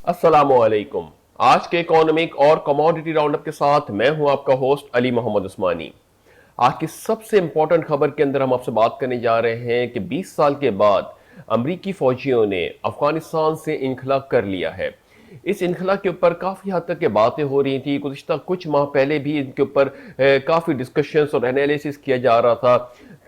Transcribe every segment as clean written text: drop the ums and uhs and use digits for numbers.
अस्सलामुअलैकुम। आज के इकोनॉमिक और कमोडिटी राउंडअप के साथ मैं हूं आपका होस्ट अली मोहम्मद उस्मानी। आज की सबसे इंपॉर्टेंट खबर के अंदर हम आपसे बात करने जा रहे हैं कि 20 साल के बाद अमरीकी फौजियों ने अफगानिस्तान से इनखला कर लिया है। इस इनखला के ऊपर काफ़ी हद तक के बातें हो रही थी। गुज़िश्ता कुछ माह पहले भी इनके ऊपर काफ़ी डिस्कशंस और एनालिसिस किया जा रहा था।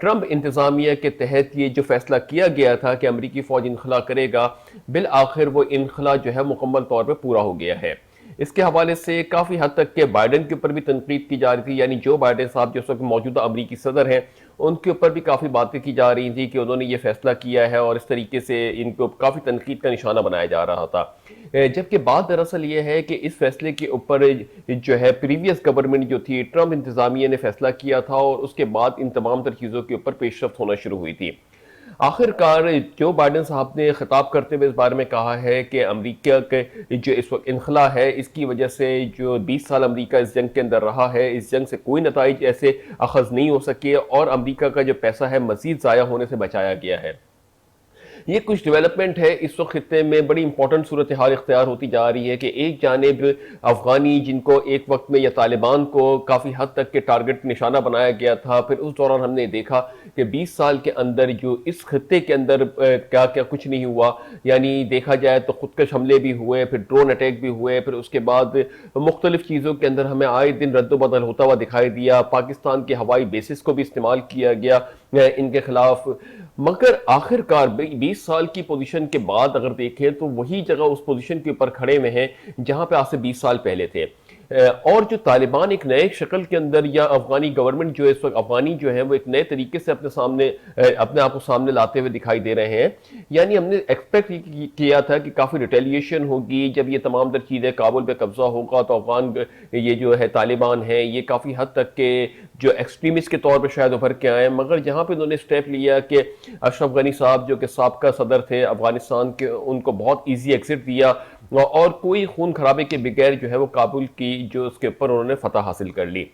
ट्रंप इंतज़ामिया के तहत ये जो फैसला किया गया था कि अमरीकी फ़ौज इनखला करेगा, बिल आखिर वो इनखला जो है मुकम्मल तौर पर पूरा हो गया है। इसके हवाले से काफ़ी हद तक के बाइडन के ऊपर भी तनकीद की जा रही थी, यानी जो बाइडन साहब जो इस वक्त मौजूदा अमरीकी सदर हैं, उनके ऊपर भी काफ़ी बातें की जा रही थी कि उन्होंने ये फैसला किया है और इस तरीके से इनको काफ़ी तनकीद का निशाना बनाया जा रहा था। जबकि बात दरअसल ये है कि इस फैसले के ऊपर जो है प्रीवियस गवर्नमेंट जो थी, ट्रंप इंतज़ामिया ने फैसला किया था और उसके बाद इन तमाम तर चीज़ों के ऊपर पेशरफ्त होना शुरू हुई थी। आखिरकार जो बाइडेन साहब ने खिताब करते हुए इस बारे में कहा है कि अमेरिका के जो इस वक्त इनखला है, इसकी वजह से जो 20 साल अमेरिका इस जंग के अंदर रहा है, इस जंग से कोई नताइज ऐसे अखज़ नहीं हो सके और अमेरिका का जो पैसा है मजीद ज़ाया होने से बचाया गया है। ये कुछ डेवलपमेंट है इस वक्त खत्े में बड़ी इंपॉर्टेंट सूरत हाल इख्तियार होती जा रही है कि एक जानिब अफगानी जिनको एक वक्त में या तालिबान को काफ़ी हद तक के टारगेट निशाना बनाया गया था, फिर उस दौरान हमने देखा कि 20 साल के अंदर जो इस खत्े के अंदर क्या क्या कुछ नहीं हुआ। यानी देखा जाए तो खुदकश हमले भी हुए, फिर ड्रोन अटैक भी हुए, फिर उसके बाद मुख्तलिफ चीज़ों के अंदर हमें आए दिन रद्दबदल होता हुआ दिखाई दिया। पाकिस्तान के हवाई बेसिस को भी इस्तेमाल किया गया इनके खिलाफ। मगर आखिरकार 20 साल की पोजीशन के बाद अगर देखें तो वही जगह उस पोजीशन के ऊपर खड़े में हैं जहां पे आज से 20 साल पहले थे। और जो तालिबान एक नए शक्ल के अंदर या अफगानी गवर्नमेंट जो है इस वक्त अफगानी जो है वो एक नए तरीके से अपने सामने अपने आप को सामने लाते हुए दिखाई दे रहे हैं। यानी हमने एक्सपेक्ट किया था कि काफ़ी रिटेलिएशन होगी जब ये तमाम तर चीज़ें काबुल पे कब्जा होगा तो अफगान ये जो है तालिबान है ये काफ़ी हद तक के जो एक्सट्रीमिस्ट के तौर पर शायद उभर के आए। मगर जहाँ पे उन्होंने स्टेप लिया कि अशरफ गनी साहब जो कि साबका सदर थे अफगानिस्तान के, उनको बहुत ईजी एग्जिट दिया और कोई खून खराबे के बगैर जो है वो काबुल की जो उसके ऊपर उन्होंने फतह हासिल कर ली।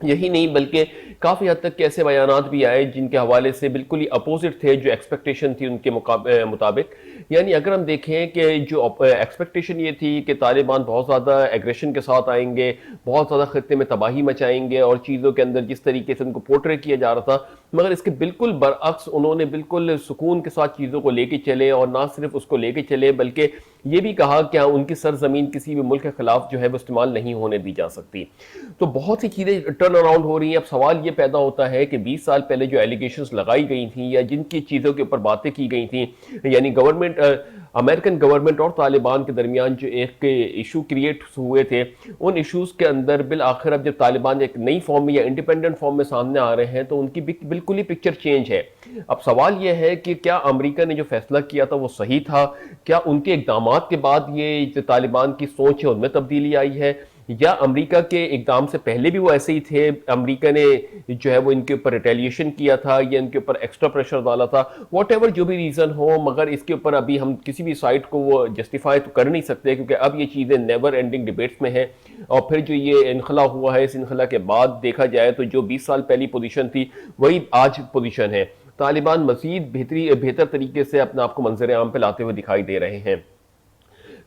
यही नहीं बल्कि काफ़ी हद तक के ऐसे बयानात भी आए जिनके हवाले से बिल्कुल ही अपोजिट थे जो एक्सपेक्टेशन थी उनके मुताबिक। यानी अगर हम देखें कि जो एक्सपेक्टेशन ये थी कि तालिबान बहुत ज़्यादा एग्रेशन के साथ आएंगे, बहुत ज़्यादा खत्ते में तबाही मचाएंगे और चीज़ों के अंदर जिस तरीके से उनको पोर्ट्रे किया जा रहा था, मगर इसके बिल्कुल बरअक्स उन्होंने बिल्कुल सुकून के साथ चीज़ों को लेके चले और ना सिर्फ उसको लेके चले बल्कि ये भी कहा कि उनकी सरजमीन किसी भी मुल्क के खिलाफ जो है वो इस्तेमाल नहीं होने दी जा सकती। तो बहुत सी चीज़ें टर्न अराउंड हो रही हैं। अब सवाल ये पैदा होता है कि 20 साल पहले जो एलिगेशंस लगाई गई थी या जिनकी चीज़ों के ऊपर बातें की गई थी, यानी गवर्नमेंट अमेरिकन गवर्नमेंट और तालिबान के दरमियान जो एक इशू क्रिएट हुए थे, उन इशूज़ के अंदर बिल आखिर अब जब तालिबान एक नई फॉर्म में या इंडिपेंडेंट फॉर्म में सामने आ रहे हैं तो उनकी बिल्कुल ही पिक्चर चेंज है। अब सवाल यह है कि क्या अमेरिका ने जो फैसला किया था वो सही था? क्या उनके इक़दामात के बाद ये जो तालिबान की सोच है उनमें तब्दीली आई है, या अमेरिका के इकदाम से पहले भी वो ऐसे ही थे? अमेरिका ने जो है वो इनके ऊपर रिटेलिएशन किया था या इनके ऊपर एक्स्ट्रा प्रेशर डाला था? वॉट एवर जो भी रीज़न हो, मगर इसके ऊपर अभी हम किसी भी साइड को वो जस्टिफाई तो कर नहीं सकते क्योंकि अब ये चीज़ें नेवर एंडिंग डिबेट्स में हैं। और फिर जो ये इनखला हुआ है, इस इनखला के बाद देखा जाए तो जो 20 साल पहली पोजीशन थी वही आज पोजीशन है। तालिबान मज़ीद बेहतर तरीके से अपने आप को मंजर आम पे लाते हुए दिखाई दे रहे हैं।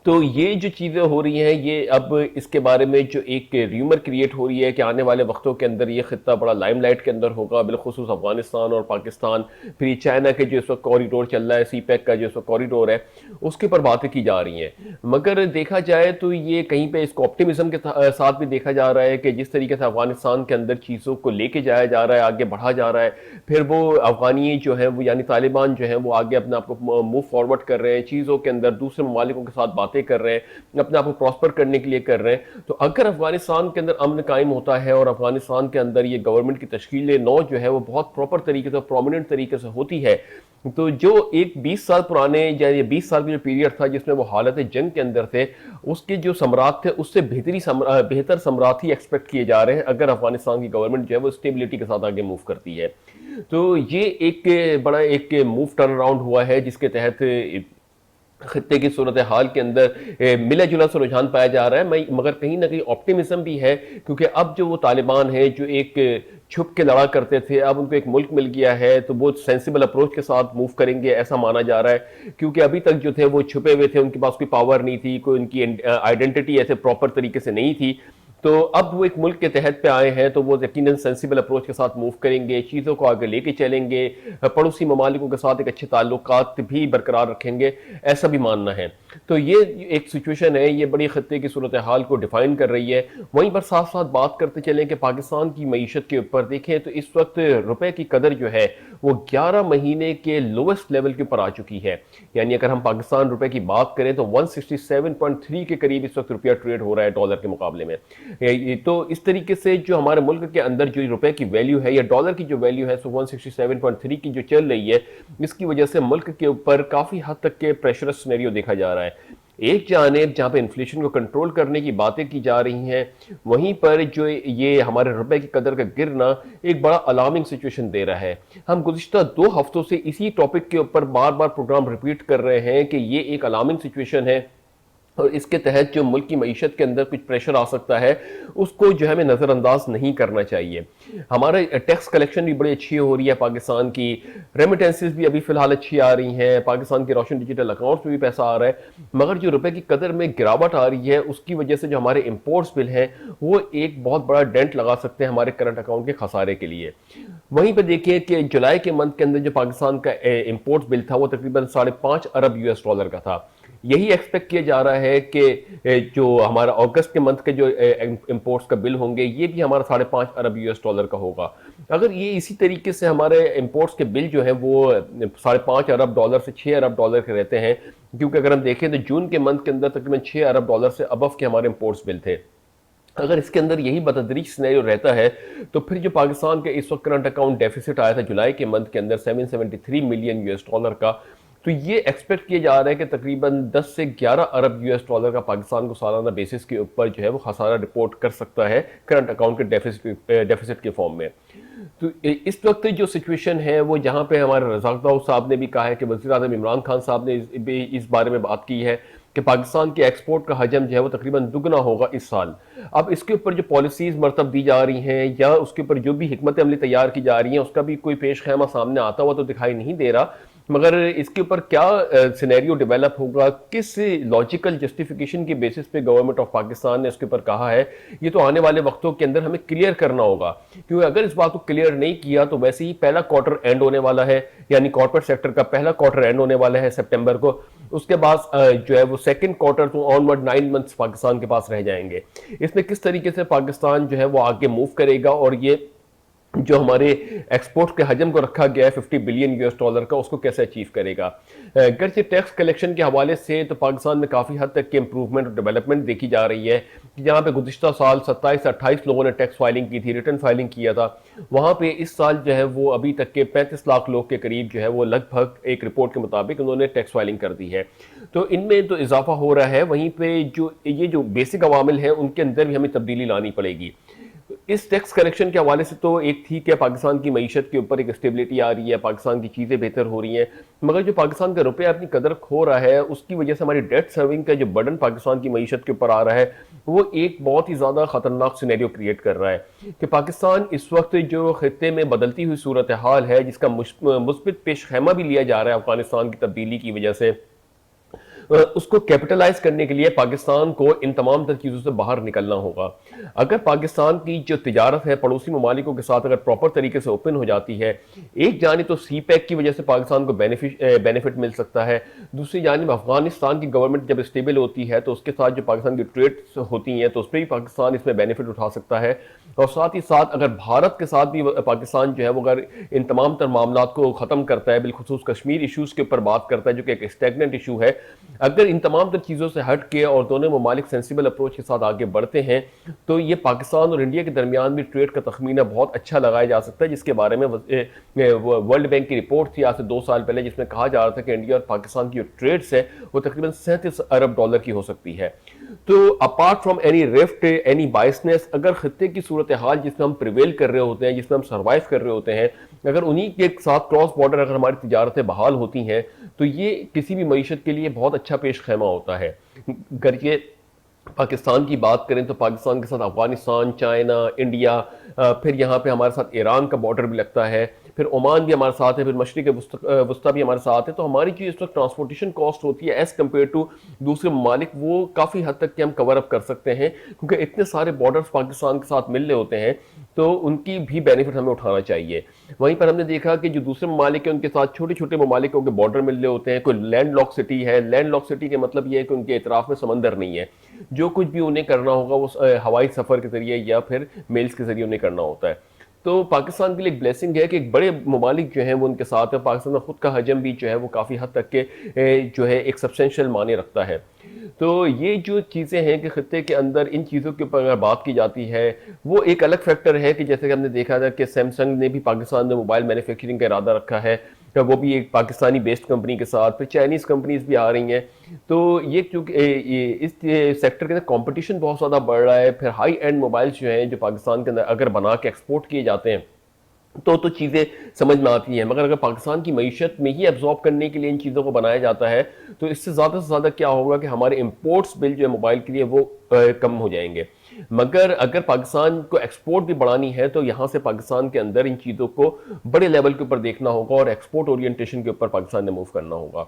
तो ये जो चीज़ें हो रही हैं ये अब इसके बारे में जो एक र्यूमर क्रिएट हो रही है कि आने वाले वक्तों के अंदर ये खित्ता बड़ा लाइमलाइट के अंदर होगा, बिलखुसूस अफगानिस्तान और पाकिस्तान। फिर चाइना के जो इस वक्त कॉरिडोर चल रहा है, CPEC का जो इस वक्त कॉरिडोर है, उसके ऊपर बातें की जा रही हैं। मगर देखा जाए तो ये कहीं पे इसको ऑप्टिमिज्म के साथ भी देखा जा रहा है कि जिस तरीके से अफगानिस्तान के अंदर चीज़ों को लेके जाया जा रहा है, आगे बढ़ा जा रहा है, फिर वो अफगानी जो है वो यानी तालिबान जो है वो आगे अपने आप को मूव फॉरवर्ड कर रहे हैं, चीज़ों के अंदर दूसरे ममालिकों के साथ कर रहे हैं, अपने आप को प्रॉस्पर करने के लिए कर रहे हैं। तो अगर अफगानिस्तान के अंदर अमन कायम होता है और अफगानिस्तान के अंदर ये गवर्नमेंट की तश्कील नौ जो है वो बहुत प्रॉपर तरीके से, प्रोमिनेंट तरीके से होती है, तो जो एक 20 साल पुराने या ये 20 साल का जो पीरियड था जिसमें वो हालत जंग के अंदर थे, उसके जो सम्राट थे उससे बेहतर सम्राट ही एक्सपेक्ट किए जा रहे हैं अगर अफगानिस्तान की गवर्नमेंट जो है वो स्टेबिलिटी के साथ आगे मूव करती है। तो ये एक बड़ा एक मूव टर्न अराउंड हुआ है जिसके तहत खत्ते की सूरत हाल के अंदर मिला जुला सा रुझान पाया जा रहा है। मगर कहीं ना कहीं ऑप्टिमिज्म भी है क्योंकि अब जो वो तालिबान है जो एक छुप के लड़ा करते थे, अब उनको एक मुल्क मिल गया है तो वो सेंसिबल अप्रोच के साथ मूव करेंगे ऐसा माना जा रहा है, क्योंकि अभी तक जो थे वो छुपे हुए थे, उनके पास कोई पावर नहीं थी, कोई उनकी आइडेंटिटी ऐसे प्रॉपर तरीके से नहीं थी। तो अब वो एक मुल्क के तहत पे आए हैं तो वो यकीनन सेंसिबल अप्रोच के साथ मूव करेंगे, चीज़ों को आगे लेके चलेंगे, पड़ोसी ममालिकों के साथ एक अच्छे ताल्लुकात भी बरकरार रखेंगे, ऐसा भी मानना है। तो ये एक सिचुएशन है, ये बड़ी खत्ते की सूरत हाल को डिफाइन कर रही है। वहीं पर साथ साथ बात करते चलें कि पाकिस्तान की मईशत के ऊपर देखें तो इस वक्त रुपए की कदर जो है वो 11 महीने के लोवेस्ट लेवल के ऊपर आ चुकी है। यानी अगर हम पाकिस्तान रुपए की बात करें तो 167.3 के करीब इस वक्त रुपया ट्रेड हो रहा है डॉलर के मुकाबले में। तो इस तरीके से जो हमारे मुल्क के अंदर जो रुपए की वैल्यू है या डॉलर की जो वैल्यू है, सो 167.3 की जो चल रही है, इसकी वजह से मुल्क के ऊपर काफी हद तक के प्रेशरस सिनेरियो देखा जा रहा है। एक जानिब जहां पे इन्फ्लेशन को कंट्रोल करने की बातें की जा रही हैं, वहीं पर जो ये हमारे रुपए की कदर का गिरना एक बड़ा अलार्मिंग सिचुएशन दे रहा है। हम गुज़िश्ता 2 हफ्तों से इसी टॉपिक के ऊपर बार बार प्रोग्राम रिपीट कर रहे हैं कि ये एक अलार्मिंग सिचुएशन है और इसके तहत जो मुल्क की मईशत के अंदर कुछ प्रेशर आ सकता है, उसको जो है हमें नज़रअंदाज नहीं करना चाहिए। हमारे टैक्स कलेक्शन भी बड़ी अच्छी हो रही है पाकिस्तान की, रेमिटेंसेस भी अभी फ़िलहाल अच्छी आ रही हैं, पाकिस्तान के रोशन डिजिटल अकाउंट्स में भी पैसा आ रहा है, मगर जो रुपए की कदर में गिरावट आ रही है उसकी वजह से जो हमारे इम्पोर्ट्स बिल हैं वो एक बहुत बड़ा डेंट लगा सकते हैं हमारे करंट अकाउंट के खसारे के लिए। वहीं पर देखिए कि जुलाई के मंथ के अंदर जो पाकिस्तान का इम्पोर्ट्स बिल था वो तकरीबन $5.5 अरब का था। यही एक्सपेक्ट किया जा रहा है कि जो हमारा अगस्त के मंथ के जो इंपोर्ट्स का बिल होंगे ये भी हमारा $5.5 अरब का होगा। अगर ये इसी तरीके से हमारे इंपोर्ट्स के बिल जो है वो $5.5 से $6 अरब के रहते हैं, क्योंकि अगर हम देखें तो जून के मंथ के अंदर तकरीबन $6 अरब से अबव के हमारे इंपोर्ट्स बिल थे। अगर इसके अंदर यही बतदरीज सिनेरियो रहता है तो फिर जो पाकिस्तान के इस वक्त करंट अकाउंट डेफिसिट आया था जुलाई के मंथ के अंदर $773 मिलियन का, तो ये एक्सपेक्ट किया जा रहा है कि तकरीबन 10 से 11 अरब $US का पाकिस्तान को सालाना बेसिस के ऊपर जो है वो खसारा रिपोर्ट कर सकता है करंट अकाउंट के डेफिसिट के फॉर्म में। तो इस वक्त जो सिचुएशन है वो जहाँ पे हमारे रज़ाक दाऊद साहब ने भी कहा है कि वज़ीर आज़म इमरान खान साहब ने इस बारे में बात की है कि पाकिस्तान के एक्सपोर्ट का हजम जो है वो तकरीबन दुगना होगा इस साल। अब इसके ऊपर जो पॉलिसीज़ मरतब दी जा रही हैं या उसके ऊपर जो भी हिकमत अमली तैयार की जा रही हैं उसका भी कोई पेश खैमा सामने आता हुआ तो दिखाई नहीं दे रहा, मगर इसके ऊपर क्या सिनेरियो डेवलप होगा, किस लॉजिकल जस्टिफिकेशन की बेसिस पे गवर्नमेंट ऑफ पाकिस्तान ने इसके ऊपर कहा है, ये तो आने वाले वक्तों के अंदर हमें क्लियर करना होगा। क्योंकि अगर इस बात को क्लियर नहीं किया तो वैसे ही पहला क्वार्टर एंड होने वाला है, यानी कॉर्पोरेट सेक्टर का पहला क्वार्टर एंड होने वाला है सितंबर को, उसके बाद जो है वो सेकंड क्वार्टर तो ऑनवर्ड 9 मंथ्स पाकिस्तान के पास रह जाएंगे। इसमें किस तरीके से पाकिस्तान जो है वो आगे मूव करेगा और ये जो हमारे एक्सपोर्ट के हजम को रखा गया है $50 बिलियन का, उसको कैसे अचीव करेगा। गर्चे टैक्स कलेक्शन के हवाले से तो पाकिस्तान में काफ़ी हद तक की इंप्रूवमेंट और डेवलपमेंट देखी जा रही है। जहाँ पे गुज़िश्ता साल 27 से 28 लोगों ने टैक्स फाइलिंग की थी, रिटर्न फाइलिंग किया था, वहाँ पे इस साल जो है वो अभी तक के 35 लाख लोग के करीब जो है वो लगभग एक रिपोर्ट के मुताबिक उन्होंने टैक्स फाइलिंग कर दी है। तो इनमें तो इजाफा हो रहा है। वहीं पे जो बेसिक अवामिल हैं उनके अंदर भी हमें तब्दीली लानी पड़ेगी। इस टैक्स कलेक्शन के हवाले से तो एक ठीक है, पाकिस्तान की मईशत के ऊपर एक स्टेबिलिटी आ रही है, पाकिस्तान की चीज़ें बेहतर हो रही हैं, मगर जो पाकिस्तान का रुपया अपनी कदर खो रहा है उसकी वजह से हमारी डेट सर्विंग का जो बर्डन पाकिस्तान की मईशत के ऊपर आ रहा है वो एक बहुत ही ज़्यादा ख़तरनाक सिनेरियो क्रिएट कर रहा है कि पाकिस्तान इस वक्त जो खत्ते में बदलती हुई सूरत हाल है जिसका मुस्बित पेश खैमा भी लिया जा रहा है अफगानिस्तान की तब्दीली की वजह से, उसको कैपिटलाइज करने के लिए पाकिस्तान को इन तमाम तर चीज़ों से बाहर निकलना होगा। अगर पाकिस्तान की जो तिजारत है पड़ोसी ममालिकों के साथ अगर प्रॉपर तरीके से ओपन हो जाती है, एक जानिब तो सी पैक की वजह से पाकिस्तान को बेनिफिट मिल सकता है, दूसरी जानिब अफगानिस्तान की गवर्नमेंट जब स्टेबल होती है तो उसके साथ जो पाकिस्तान की ट्रेड्स होती हैं तो उस पर भी पाकिस्तान इसमें बेनिफिट उठा सकता है। और साथ ही साथ अगर भारत के साथ भी पाकिस्तान जो है वो अगर इन तमाम तर मामला को ख़त्म करता है, बिलखुसूस कश्मीर इशूज़ के ऊपर बात करता है जो कि एक स्टैग्नेंट इशू है, अगर इन तमाम तर चीज़ों से हट के और दोनों ममालिक सेंसिबल अप्रोच के साथ आगे बढ़ते हैं तो ये पाकिस्तान और इंडिया के दरमियान भी ट्रेड का तखमीना बहुत अच्छा लगाया जा सकता है, जिसके बारे में वर्ल्ड बैंक की रिपोर्ट थी आज से 2 साल पहले जिसमें कहा जा रहा था कि इंडिया और पाकिस्तान की जो ट्रेड्स है वो तकरीबन $37 अरब की हो सकती है। तो apart from any rift any biasness, अगर खत्ते की सूरत हाल जिसमें हम प्रिवेल कर रहे होते हैं, जिसमें हम सर्वाइव कर रहे होते हैं, अगर उन्हीं के साथ क्रॉस बॉर्डर अगर हमारी तिजारतें बहाल होती हैं तो ये किसी भी मईशत के लिए बहुत अच्छा पेश खैमा होता है। अगर ये पाकिस्तान की बात करें तो पाकिस्तान के साथ अफगानिस्तान, चाइना, इंडिया, फिर यहाँ पे हमारे साथ ईरान का बॉर्डर भी लगता है, फिर ओमान भी हमारे साथ है, फिर मशरिक वस्ता भी हमारे साथ है। तो हमारी जो इस वक्त ट्रांसपोर्टेशन कॉस्ट होती है एज़ कम्पेयर टू दूसरे ममालिक, वो काफ़ी हद तक के हम कवर अप कर सकते हैं, क्योंकि इतने सारे बॉर्डर्स पाकिस्तान के साथ मिल रहे होते हैं, तो उनकी भी बेनिफिट हमें उठाना चाहिए। वहीं पर हमने देखा कि जो दूसरे ममालिक हैं उनके साथ छोटे छोटे ममालिकों के बॉर्डर मिल रहे होते हैं। कोई लैंड लॉक सिटी है, लैंड लॉक सिटी के मतलब ये है कि उनके इतराफ में समंदर नहीं है, जो कुछ भी उन्हें करना होगा वो हवाई सफ़र के जरिए या फिर मेल्स के जरिए उन्हें करना होता है। तो पाकिस्तान के लिए एक ब्लेसिंग है कि एक बड़े ममालिक जो हैं वो उनके साथ है। पाकिस्तान में खुद का हजम भी जो है वो काफ़ी हद तक के जो है एक सब्सटेंशियल माने रखता है। तो ये जो चीज़ें हैं कि खत्ते के अंदर इन चीज़ों के ऊपर अगर बात की जाती है, वो एक अलग फैक्टर है कि जैसे कि हमने देखा था कि सैमसंग ने भी पाकिस्तान में मोबाइल मैन्युफैक्चरिंग का इरादा रखा है, तो वो भी एक पाकिस्तानी बेस्ड कंपनी के साथ, फिर चाइनीज़ कंपनीज भी आ रही हैं। तो ये क्योंकि इस सेक्टर के अंदर कंपटीशन बहुत ज़्यादा बढ़ रहा है। फिर हाई एंड मोबाइल्स जो हैं जो पाकिस्तान के अंदर अगर बना के एक्सपोर्ट किए जाते हैं तो चीज़ें समझ में आती हैं, मगर अगर पाकिस्तान की मईशत में ही एब्जॉर्ब करने के लिए इन चीज़ों को बनाया जाता है, तो इससे ज़्यादा से ज़्यादा क्या होगा कि हमारे इंपोर्ट्स बिल जो है मोबाइल के लिए वो कम हो जाएंगे। मगर अगर पाकिस्तान को एक्सपोर्ट भी बढ़ानी है तो यहाँ से पाकिस्तान के अंदर इन चीज़ों को बड़े लेवल के ऊपर देखना होगा और एक्सपोर्ट ओरिएंटेशन के ऊपर पाकिस्तान ने मूव करना होगा।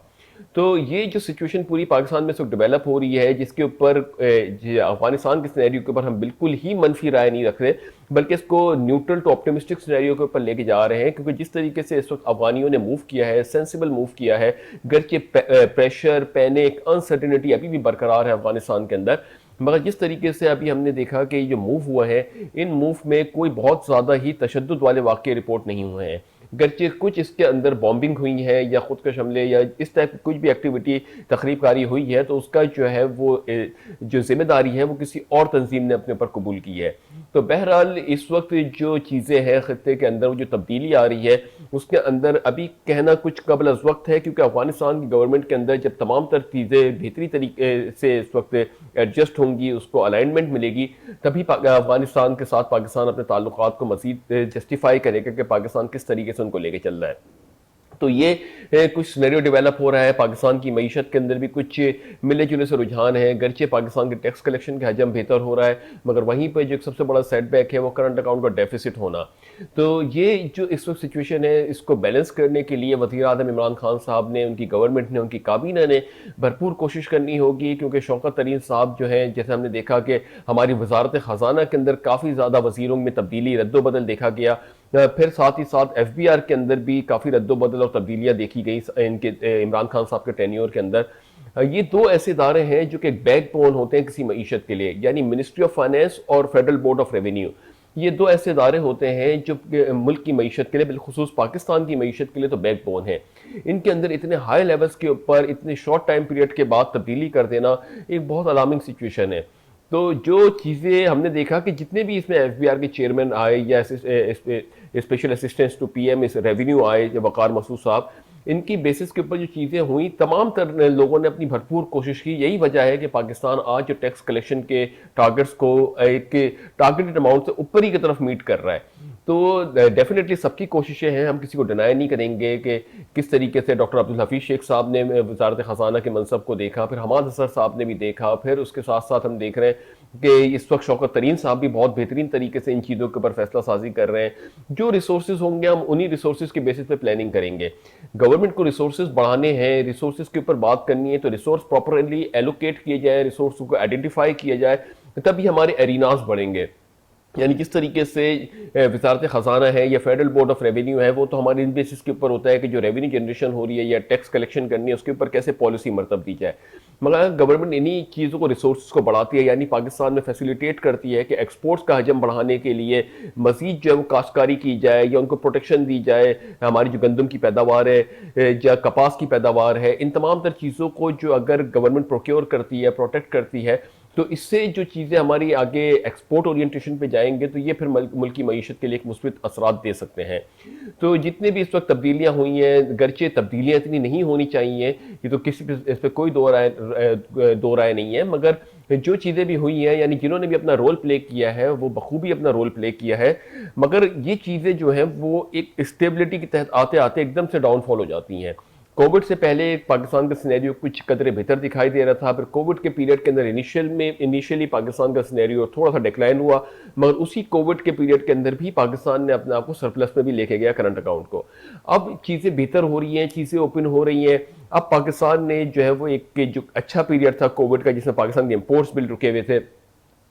तो ये जो सिचुएशन पूरी पाकिस्तान में सब डेवलप हो रही है, जिसके ऊपर अफगानिस्तान के सिनेरियो के ऊपर हम बिल्कुल ही मनफी राय नहीं रख रहे, बल्कि इसको न्यूट्रल टू ऑप्टिमिस्टिक सिनेरियो के ऊपर लेके जा रहे हैं। क्योंकि जिस तरीके से इस वक्त अफगानियों ने मूव किया है, सेंसिबल मूव किया है, गर्चे प्रेशर, पैनिक, अनसर्टिनिटी अभी भी बरकरार है अफगानिस्तान के अंदर, मगर जिस तरीके से अभी हमने देखा कि ये जो मूव हुआ है, इन मूव में कोई बहुत ज़्यादा ही तशद्दुद वाले वाक़ये रिपोर्ट नहीं हुए हैं। गर्चे कुछ इसके अंदर बॉम्बिंग हुई है या खुदकश हमले या इस टाइप की कुछ भी एक्टिविटी तखरीबकारी हुई है, तो उसका जो है वो जो जिम्मेदारी है वो किसी और तंजीम ने अपने ऊपर कबूल की है। तो बहरहाल इस वक्त जो चीज़ें हैं खत्ते के अंदर, वो जो तब्दीली आ रही है, उसके अंदर अभी कहना कुछ कबल अज़ वक्त है, क्योंकि अफगानिस्तान की गवर्नमेंट के अंदर जब तमाम तर चीज़ें बेहतरी तरीके से इस वक्त एडजस्ट होंगी, उसको अलाइनमेंट मिलेगी, तभी अफगानिस्तान के साथ पाकिस्तान अपने ताल्लुकात को मज़ीद जस्टिफाई करेगा कि पाकिस्तान किस तरीके से उनको लेके चल रहा है। तो ये कुछ सिनेरियो डेवलप हो रहा है। पाकिस्तान की मईशत के अंदर भी कुछ मिले जुले से रुझान है। गर्चे पाकिस्तान के टैक्स कलेक्शन का हजम बेहतर हो रहा है, मगर वहीं पर जो सबसे बड़ा सेटबैक है वो करंट अकाउंट का डेफिसिट होना। तो ये जो इस वक्त सिचुएशन है, इसको बैलेंस करने के लिए वज़ीर आज़म इमरान खान साहब ने, उनकी गवर्नमेंट ने, उनकी काबीना ने भरपूर कोशिश करनी होगी। क्योंकि शौकत तरीन साहब जो हैं, जैसे हमने देखा कि हमारी वजारत ख़जाना के अंदर काफ़ी ज़्यादा वज़ीरों में तब्दीली, रद्दोबदल देखा गया। फिर साथ ही साथ एफबीआर के अंदर भी काफ़ी रद्दोबदल और तब्दीलियाँ देखी गई इनके इमरान खान साहब के टेन्योर के अंदर। ये दो ऐसे इदारे हैं जो कि एक बैकबोन होते हैं किसी मईशत के लिए, यानी मिनिस्ट्री ऑफ फाइनेंस और फेडरल बोर्ड ऑफ रेवेन्यू। ये दो ऐसे इदारे होते हैं जो मुल्क की मईशत के लिए, बिलखुसूस पाकिस्तान की मईशत के लिए तो बैकबोन है। इनके अंदर इतने हाई लेवल्स के ऊपर इतने शॉर्ट टाइम पीरियड के बाद तब्दीली कर देना एक बहुत अलार्मिंग सिचुएशन है। तो जो चीज़ें हमने देखा कि जितने भी इसमें एफबीआर के चेयरमैन आए या स्पेशल असिस्टेंट्स टू पीएम इस रेवेन्यू आए, वकार मसूद साहब, इनकी बेसिस के ऊपर जो चीज़ें हुई, तमाम तर लोगों ने अपनी भरपूर कोशिश की। यही वजह है कि पाकिस्तान आज जो टैक्स कलेक्शन के टारगेट्स को एक टारगेटेड अमाउंट से ऊपर ही की तरफ मीट कर रहा है। तो डेफिनेटली सबकी कोशिशें हैं, हम किसी को डिनाई नहीं करेंगे कि किस तरीके से डॉक्टर अब्दुल हफीज़ शेख साहब ने वजारत ख़जाना के मनसब को देखा, फिर हमाद असर साहब ने भी देखा, फिर उसके साथ साथ हम देख रहे हैं कि इस वक्त शौकत तरीन साहब भी बहुत बेहतरीन तरीके से इन चीज़ों के ऊपर फैसला साजी कर रहे हैं। जो रिसोर्सेज होंगे हम उन्हीं रिसोर्सेज के बेसिस पे प्लानिंग करेंगे। गवर्नमेंट को रिसोर्सेज बढ़ाने हैं, रिसोर्सेज के ऊपर बात करनी है, तो रिसोर्स प्रॉपरली एलोकेट किए जाए, रिसोर्स को आइडेंटिफाई किया जाए, तभी हमारे एरिनास बढ़ेंगे। यानी जिस तरीके से वजारत ख़जाना है या फेडरल बोर्ड ऑफ रेवेन्यू है, वो तो हमारे इन बेसिस के ऊपर होता है कि जो रेवेन्यू जनरेशन हो रही है या टैक्स कलेक्शन करनी है, उसके ऊपर कैसे पॉलिसी मरतब दी जाए। मगर गवर्नमेंट इन्हीं चीज़ों को, रिसोर्स को बढ़ाती है, यानी पाकिस्तान में फैसिलिटेट करती है कि एक्सपोर्ट्स का हजम बढ़ाने के लिए मज़ीद जो है वो काश्तकारी की जाए या उनको प्रोटेक्शन दी जाए। हमारी जो गंदम की पैदावार है या कपास की पैदावार है, इन तमाम तर चीज़ों को जो अगर गवर्नमेंट प्रोक्योर करती है, प्रोटेक्ट करती है, तो इससे जो चीज़ें हमारी आगे एक्सपोर्ट ओरिएंटेशन पे जाएंगे, तो ये फिर मुल्क की मईशत के लिए एक मुस्बित असरात दे सकते हैं। तो जितने भी इस वक्त तब्दीलियाँ हुई हैं, गर्चे तब्दीलियाँ इतनी नहीं होनी चाहिए, ये तो किसी पे इस पर कोई दो राय नहीं है, मगर जो चीज़ें भी हुई हैं, यानी जिन्होंने भी अपना रोल प्ले किया है वो बखूबी अपना रोल प्ले किया है, मगर ये चीज़ें जो हैं वो एक स्टेबिलिटी के तहत आते आते एकदम से डाउनफॉल हो जाती हैं। कोविड से पहले पाकिस्तान का सिनेरियो कुछ कदरे बेहतर दिखाई दे रहा था, फिर कोविड के पीरियड के अंदर इनिशियली पाकिस्तान का सिनेरियो थोड़ा सा डिक्लाइन हुआ, मगर उसी कोविड के पीरियड के अंदर भी पाकिस्तान ने अपने आप को सरप्लस में भी लेके गया करंट अकाउंट को। अब चीज़ें बेहतर हो रही हैं, चीज़ें ओपन हो रही हैं। अब पाकिस्तान ने जो है वो एक जो अच्छा पीरियड था कोविड का, जिसमें पाकिस्तान के इम्पोर्ट्स भी रुके हुए थे,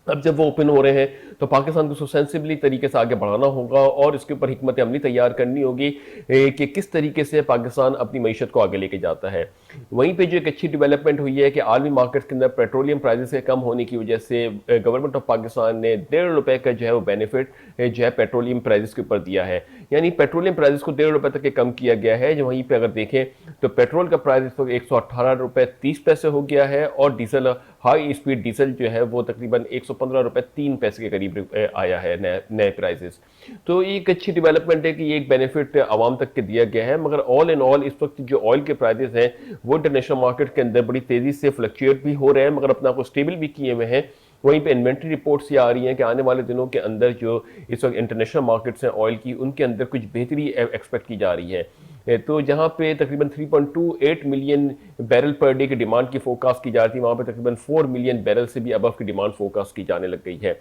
अब जब वो ओपन हो रहे हैं तो पाकिस्तान को सेंसिबली तरीके से आगे बढ़ाना होगा और इसके ऊपर हिकमत अमली तैयार करनी होगी कि किस तरीके से पाकिस्तान अपनी मईशत को आगे लेके जाता है। वहीं पे जो एक अच्छी डेवलपमेंट हुई है कि आलमी मार्केट्स के अंदर पेट्रोलियम प्राइसेस के कम होने की वजह से गवर्नमेंट ऑफ पाकिस्तान ने ₹1.5 का जो है वो बेनिफिट जो है पेट्रोलियम प्राइसेस के ऊपर दिया है, यानी पेट्रोलियम प्राइसेस को ₹1.5 तक के कम किया गया है। जो वहीं पे अगर देखें तो पेट्रोल का प्राइस इस वक्त ₹118.30 हो गया है और डीजल, हाई स्पीड डीजल जो है वो तकरीबन ₹115.03 के करीब आया है नए प्राइसेस। तो ये एक अच्छी डेवलपमेंट है कि ये एक बेनिफिट आवाम तक के दिया गया है। मगर ऑल इन ऑल इस वक्त जो ऑयल के प्राइसेस हैं वो इंटरनेशनल मार्केट के अंदर बड़ी तेजी से फ्लक्चुएट भी हो रहे हैं, मगर अपने आप को स्टेबल भी किए हुए हैं। वहीं पे इन्वेंट्री रिपोर्ट्स ये आ रही हैं कि आने वाले दिनों के अंदर जो इस वक्त इंटरनेशनल मार्केट्स हैं ऑयल की, उनके अंदर कुछ बेहतरी एक्सपेक्ट की जा रही है। तो जहां पे तकरीबन 3.28 मिलियन बैरल पर डे की डिमांड की फोरकास्ट की जा रही थी, वहां पे तकरीबन 4 मिलियन बैरल से भी अबव की डिमांड फोरकास्ट की जाने लग गई है।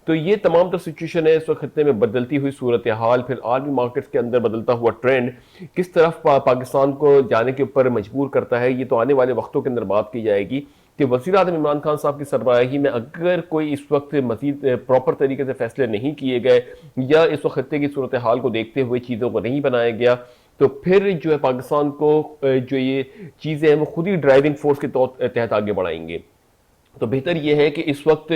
तो ये तमाम तो सिचुएशन है इस वक्त खत्ते में, बदलती हुई सूरत हाल, फिर आलमी मार्केट्स के अंदर बदलता हुआ ट्रेंड किस तरफ पाकिस्तान को जाने के ऊपर मजबूर करता है, ये तो आने वाले वक्तों के अंदर बात की जाएगी कि वज़ीर आज़म इमरान खान साहब की सरबराही में अगर कोई इस वक्त मज़ीद प्रॉपर तरीके से फैसले नहीं किए गए या इस वक्त खत्ते की सूरत हाल को देखते हुए चीज़ों को नहीं बनाया गया, तो फिर जो है पाकिस्तान को जो ये चीज़ें हैं वो खुद ही ड्राइविंग फोर्स के तहत आगे बढ़ाएंगे। तो बेहतर यह है कि इस वक्त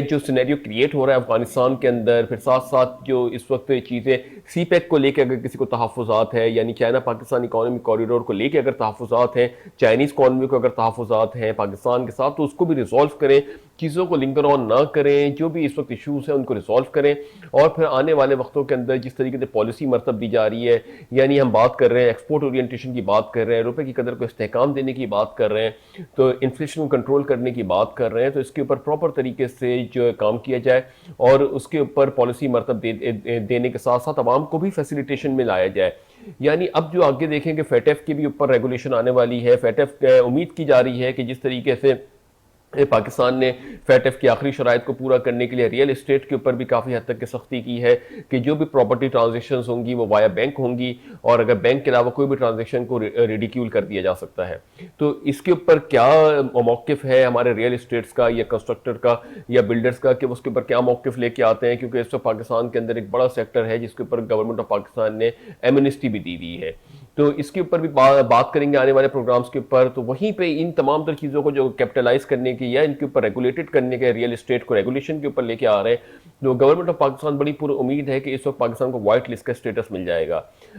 जो सिनेरियो क्रिएट हो रहा है अफगानिस्तान के अंदर, फिर साथ साथ जो इस वक्त चीज़ें सीपेक को लेकर अगर किसी को तहफ़्फ़ुज़ात है, यानी चाइना पाकिस्तान इकोनॉमिक कॉरिडोर को लेकर अगर तहफ़्फ़ुज़ात हैं, चाइनीज़ इकॉनमी को अगर तहफ़्फ़ुज़ात हैं पाकिस्तान के साथ, तो उसको भी रिजॉल्व करें, चीज़ों को लिंकर ऑन ना करें, जो भी इस वक्त इशूज़ हैं उनको रिजॉल्व करें। और फिर आने वाले वक्तों के अंदर जिस तरीके से पॉलिसी मरतब दी जा रही है, यानी हम बात कर रहे हैं एक्सपोर्ट ओरिएंटेशन की बात कर रहे हैं, रुपए की कदर को इस्तेहकाम देने की बात कर रहे हैं, तो इन्फ्लेशन को कंट्रोल करने की बात कर रहे हैं, तो इसके ऊपर प्रॉपर तरीके से जो काम किया जाए और उसके ऊपर पॉलिसी मरतब देने के साथ साथ आवाम को भी फैसिलिटेशन में लाया जाए। यानी अब जो आगे देखेंगे फेटेफ के भी ऊपर रेगुलेशन आने वाली है। फेटेफ उम्मीद की जा रही है कि जिस तरीके से पाकिस्तान ने फेटेफ की आखिरी शराइत को पूरा करने के लिए रियल इस्टेट के ऊपर भी काफ़ी हद तक की सख्ती की है कि जो भी प्रॉपर्टी ट्रांजेक्शन्स होंगी वो वाया बैंक होंगी और अगर बैंक के अलावा कोई भी ट्रांजेक्शन को रिडिक्यूल कर दिया जा सकता है। तो इसके ऊपर क्या मौक़िफ़ है हमारे रियल इस्टेट्स का या कंस्ट्रक्टर का या बिल्डर्स का कि उसके ऊपर क्या मौक़िफ़ लेके आते हैं, क्योंकि इस वक्त पाकिस्तान के अंदर एक बड़ा सेक्टर है जिसके ऊपर गवर्नमेंट ऑफ पाकिस्तान ने एमनेस्टी भी दी हुई है। तो इसके ऊपर भी बात करेंगे आने वाले प्रोग्राम्स के ऊपर। तो वहीं पे इन तमाम तर चीज़ों को जो कैपिटलाइज करने की या इनके ऊपर रेगुलेटेड करने के, रियल एस्टेट को रेगुलेशन के ऊपर लेके आ रहे हैं, तो गवर्नमेंट ऑफ पाकिस्तान बड़ी पूरी उम्मीद है कि इस वक्त पाकिस्तान को वाइट लिस्ट का स्टेटस मिल जाएगा।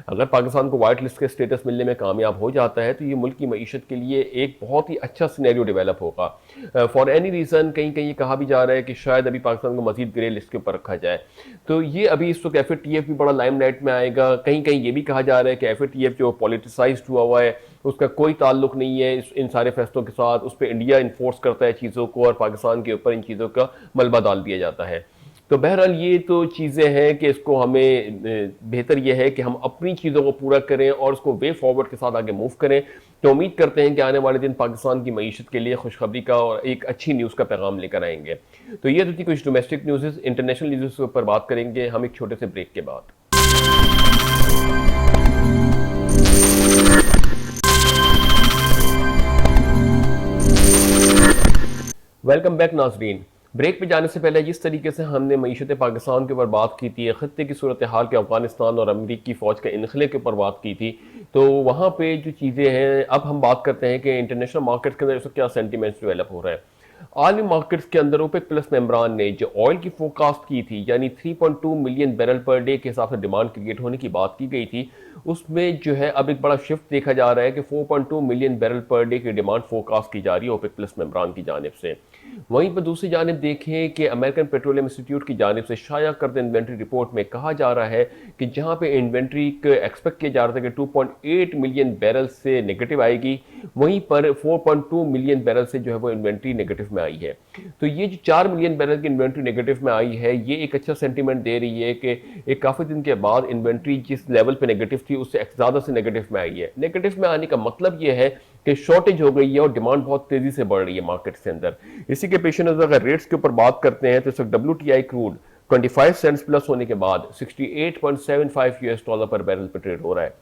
अगर पाकिस्तान को वाइट लिस्ट का स्टेटस मिलने में कामयाब हो जाता है तो ये मुल्क की मईशत के लिए एक बहुत ही अच्छा सिनेरियो डेवलप होगा। फॉर एनी रीज़न कहीं कहीं कहा भी जा रहा है कि शायद अभी पाकिस्तान को मजीद ग्रे लिस्ट के ऊपर रखा जाए। तो ये अभी इस वक्त FATF भी बड़ा लाइमलाइट में आएगा। कहीं कहीं ये भी कहा जा रहा है कि FATF जो पॉलिटिसाइज्ड हुआ है उसका कोई ताल्लुक नहीं है इन सारे फैसलों के साथ, उस पर इंडिया इन्फोर्स करता है चीज़ों को और पाकिस्तान के ऊपर इन चीज़ों का मलबा डाल दिया जाता है। तो बहरहाल ये तो चीज़ें हैं कि इसको हमें बेहतर ये है कि हम अपनी चीज़ों को पूरा करें और उसको वे फॉरवर्ड के साथ आगे मूव करें। तो उम्मीद करते हैं कि आने वाले दिन पाकिस्तान की मईशत के लिए खुशखबरी का और एक अच्छी न्यूज़ का पैगाम लेकर आएंगे। तो ये तो थी कुछ डोमेस्टिक न्यूज़। इंटरनेशनल न्यूज़ के ऊपर बात करेंगे हम एक छोटे से ब्रेक के बाद। वेलकम बैक नाजरीन। ब्रेक पे जाने से पहले जिस तरीके से हमने मईशत पाकिस्तान के ऊपर बात की थी, खत्ते की सूरत हाल के अफगानिस्तान और अमरीकी फ़ौज के इनखले के ऊपर बात की थी, तो वहाँ पे जो चीज़ें हैं अब हम बात करते हैं कि इंटरनेशनल मार्केट्स के अंदर इसका क्या सेंटीमेंट्स डेवलप हो रहा है। आलमी मार्केट्स के अंदर ओपेक प्लस मेंबरान ने जो ऑयल की फोरकास्ट की थी, यानी 3.2 मिलियन बैरल पर डे के हिसाब से डिमांड क्रिएट होने की बात की गई थी, उसमें जो है अब एक बड़ा शिफ्ट देखा जा रहा है कि 4.2 मिलियन बैरल पर डे की डिमांड फोरकास्ट की जा रही है ओपेक प्लस मेंबरान की जानिब से। वहीं पर दूसरी जानिब देखें कि अमेरिकन पेट्रोलियम इंस्टीट्यूट की जानिब से शाया करदा इन्वेंट्री रिपोर्ट में कहा जा रहा है कि जहां पे इन्वेंट्री एक्सपेक्ट किया जा रहा था कि 2.8 मिलियन बैरल से नेगेटिव आएगी, वहीं पर 4.2 मिलियन बैरल से जो है वो इन्वेंट्री नेगेटिव में आई है। तो ये जो 4 मिलियन बैरल की इन्वेंट्री नेगेटिव में आई है, ये एक अच्छा सेंटीमेंट दे रही है कि एक काफ़ी दिन के बाद इन्वेंट्री जिस लेवल पे नेगेटिव थी उससे ज़्यादा से नेगेटिव में आई है। नेगेटिव में आने का मतलब ये है कि शॉर्टेज हो गई है और डिमांड बहुत तेजी से बढ़ रही है मार्केट के अंदर। इसी के पेश नजर अगर रेट्स के ऊपर बात करते हैं तो इस वक्त WTI क्रूड 25 सेंट्स प्लस होने के बाद 68.75 यूएस डॉलर पर बैरल पर ट्रेड हो रहा है।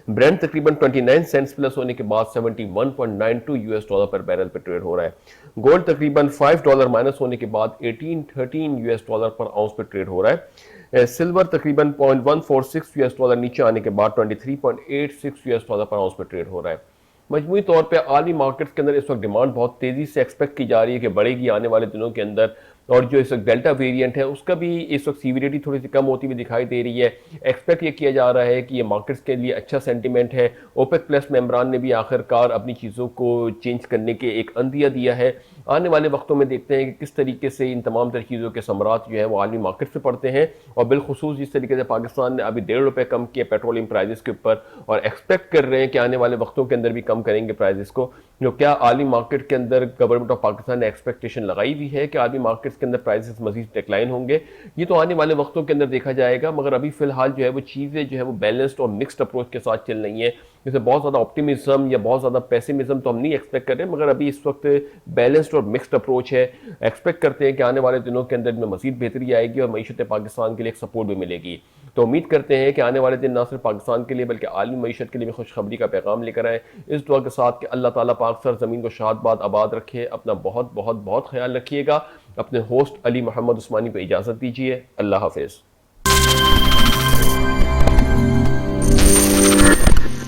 ब्रेंट तकरीबन 29 सेंट्स प्लस होने के बाद 71.92 यूएस डॉलर पर बैरल पर ट्रेड हो रहा है। गोल्ड तकरीबन $5 माइनस होने के बाद 1813 यूएस डॉलर पर आउंस पर ट्रेड हो रहा है। सिल्वर तकरीबन 0.146 यूएस डॉलर नीचे आने के बाद 23.86 यूएस डॉलर पर आउंस पर ट्रेड हो रहा है। मजमूई तौर पे आलमी मार्केट्स के अंदर इस वक्त डिमांड बहुत तेज़ी से एक्सपेक्ट की जा रही है कि बढ़ेगी आने वाले दिनों के अंदर, और जो इस वक्त डेल्टा वेरिएंट है उसका भी इस वक्त सीवियरिटी थोड़ी सी कम होती हुई दिखाई दे रही है। एक्सपेक्ट ये किया जा रहा है कि ये मार्केट्स के लिए अच्छा सेंटीमेंट है। ओपेक प्लस मेंबरान ने भी आखिरकार अपनी चीज़ों को चेंज करने के एक अंदिया दिया है। आने वाले वक्तों में देखते हैं कि किस तरीके से इन तमाम तरह चीज़ों के समरात जो है वो आलमी मार्केट से पड़ते हैं, और बिलखुसूस जिस तरीके से पाकिस्तान ने अभी ₹1.5 कम किया पेट्रोलियम प्राइजेस के ऊपर, और एक्सपेक्ट कर रहे हैं कि आने वाले वक्तों के अंदर भी कम करेंगे प्राइजेस को। जो क्या आलमी मार्केट के अंदर गवर्नमेंट ऑफ पाकिस्तान ने एक्सपेक्टेशन लगाई हुई है कि आलमी मार्केट्स के अंदर प्राइसेस मजीद डिक्लाइन होंगे, ये तो आने वाले वक्तों के अंदर देखा जाएगा। मगर अभी फिलहाल जो है वो चीज़ें जो है वो बैलेंस्ड और मिक्स्ड अप्रोच के साथ चल रही हैं। जैसे बहुत ज़्यादा ऑप्टिमिज्म या बहुत ज़्यादा पेसिमिज्म तो हम नहीं एक्सपेक्ट कर रहे, मगर अभी इस वक्त बैलेंस्ड और मिक्स्ड अप्रोच है। एक्सपेक्ट करते हैं कि आने वाले दिनों के अंदर में मजीद बेहतरी आएगी और मईशत पाकिस्तान के लिए एक सपोर्ट भी मिलेगी। तो उम्मीद करते हैं कि आने वाले दिन ना सिर्फ पाकिस्तान के लिए बल्कि आलमी मईशत के लिए भी खुशखबरी का पैगाम लेकर आए। इस दुआ के साथ कि अल्लाह ताला पाक सर ज़मीन को शाद आबाद रखे। अपना बहुत बहुत बहुत ख्याल रखिएगा। अपने होस्ट अली मोहम्मद उस्मानी को इजाज़त दीजिए। अल्लाह हाफिज़।